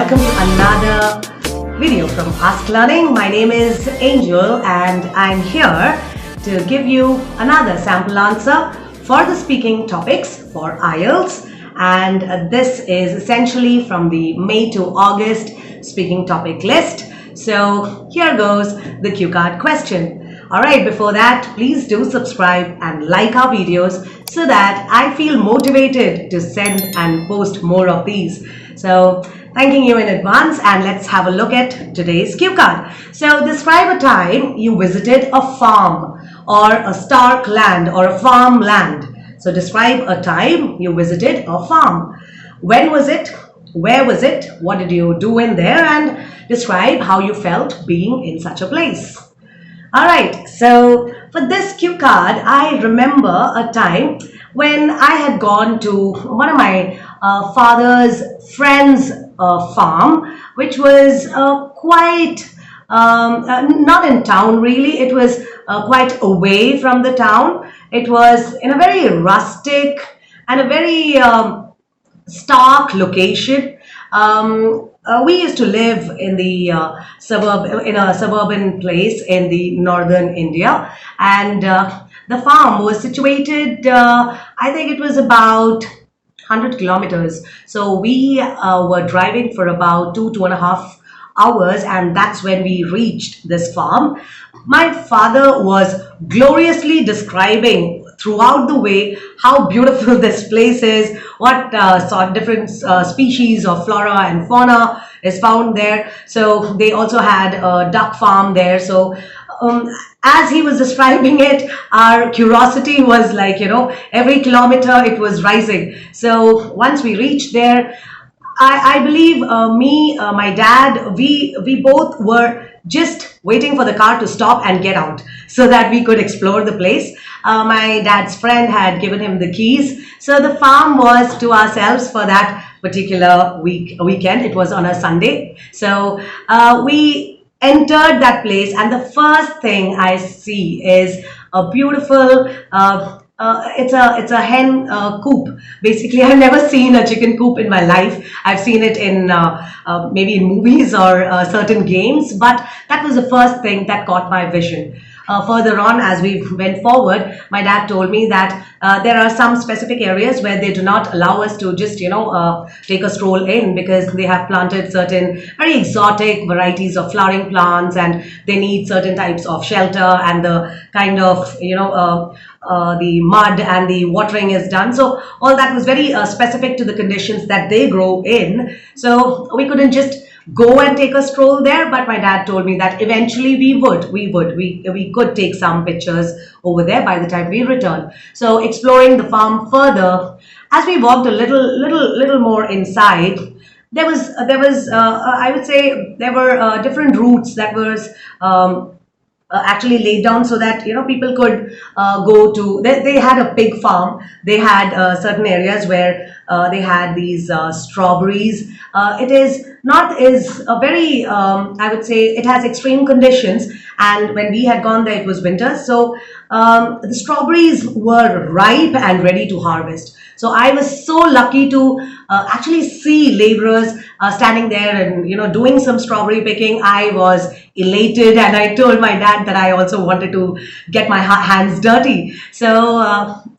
welcome to another video from Ask Learning. My name is Angel and I'm here to give you another sample answer for the speaking topics for IELTS, and this is essentially from the May to August speaking topic list. So here goes the cue card question. Alright, before that, please do subscribe and like our videos so that I feel motivated to send and post more of these. So thanking you in advance, and let's have a look at today's cue card. So describe a time you visited a farm or a stark land or a farmland. So describe a time you visited a farm. When was it? Where was it? What did you do in there? And describe how you felt being in such a place. Alright, so for this cue card, I remember a time when I had gone to one of my father's friend's farm, which was quite not in town really. It was quite away from the town. It was in a very rustic and a very stark location. We used to live in the in a suburban place in the northern India, and the farm was situated, I think it was about 100 kilometers. So we were driving for about 2.5 hours, and that's when we reached this farm. My father was gloriously describing throughout the way how beautiful this place is, what sort of different species of flora and fauna is found there. So they also had a duck farm there. So as he was describing it, our curiosity was like, every kilometer it was rising. So once we reached there, I believe my dad, we both were just waiting for the car to stop and get out so that we could explore the place. My dad's friend had given him the keys, so the farm was to ourselves for that particular weekend. It was on a Sunday. So we entered that place, and the first thing I see is a beautiful it's a hen coop. Basically, I've never seen a chicken coop in my life. I've seen it in maybe in movies or certain games, but that was the first thing that caught my vision. Further on, as we went forward, my dad told me that there are some specific areas where they do not allow us to just, take a stroll in, because they have planted certain very exotic varieties of flowering plants, and they need certain types of shelter, and the kind of, the mud and the watering is done. So all that was very specific to the conditions that they grow in. So we couldn't just go and take a stroll there, but my dad told me that eventually we could take some pictures over there by the time we returned. So exploring the farm further, as we walked a little more inside, there was I would say there were different routes that was actually laid down so that people could go to. They had a pig farm. They had certain areas where they had these strawberries. It is not is a very I would say it has extreme conditions, and when we had gone there it was winter, so the strawberries were ripe and ready to harvest. So I was so lucky to actually see laborers standing there and doing some strawberry picking. I was elated, and I told my dad that I also wanted to get my hands dirty. So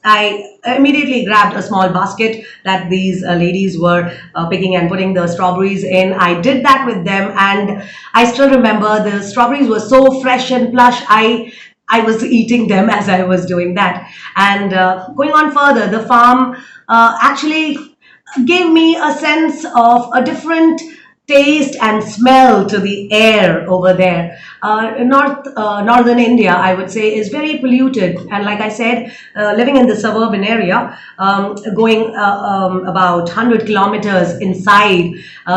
I immediately grabbed a small basket that these ladies were picking and putting the strawberries in. I did that with them, and I still remember the strawberries were so fresh and plush. I was eating them as I was doing that. And going on further, the farm actually gave me a sense of a different taste and smell to the air over there. Northern India, I would say, is very polluted, and like I said, living in the suburban area, going about 100 kilometers inside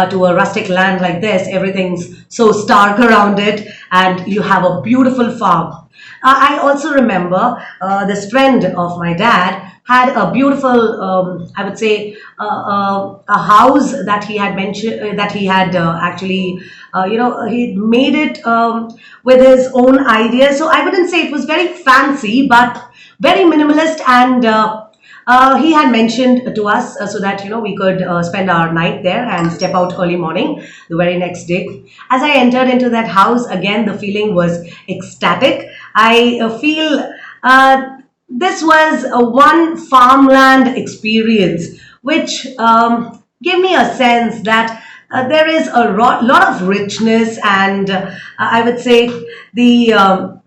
to a rustic land like this, everything's so stark around it, and you have a beautiful farm. I also remember this friend of my dad had a beautiful, I would say, a house that he had mentioned, that he had actually, he made it with his own ideas. So I wouldn't say it was very fancy, but very minimalist and he had mentioned to us so that we could spend our night there and step out early morning the very next day. As I entered into that house, again the feeling was ecstatic. I feel this was a one farmland experience, which gave me a sense that there is a lot of richness, and I would say the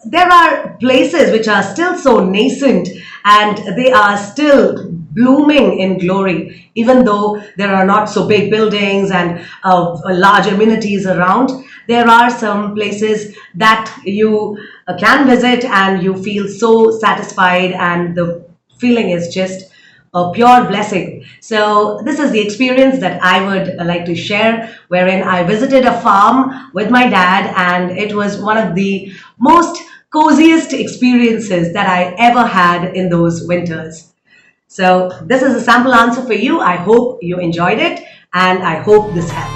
there are places which are still so nascent and they are still blooming in glory, even though there are not so big buildings and large amenities around. There are some places that you can visit and you feel so satisfied, and the feeling is just a pure blessing. So, this is the experience that I would like to share, wherein I visited a farm with my dad, and it was one of the most coziest experiences that I ever had in those winters. So, this is a sample answer for you. I hope you enjoyed it, and I hope this helped.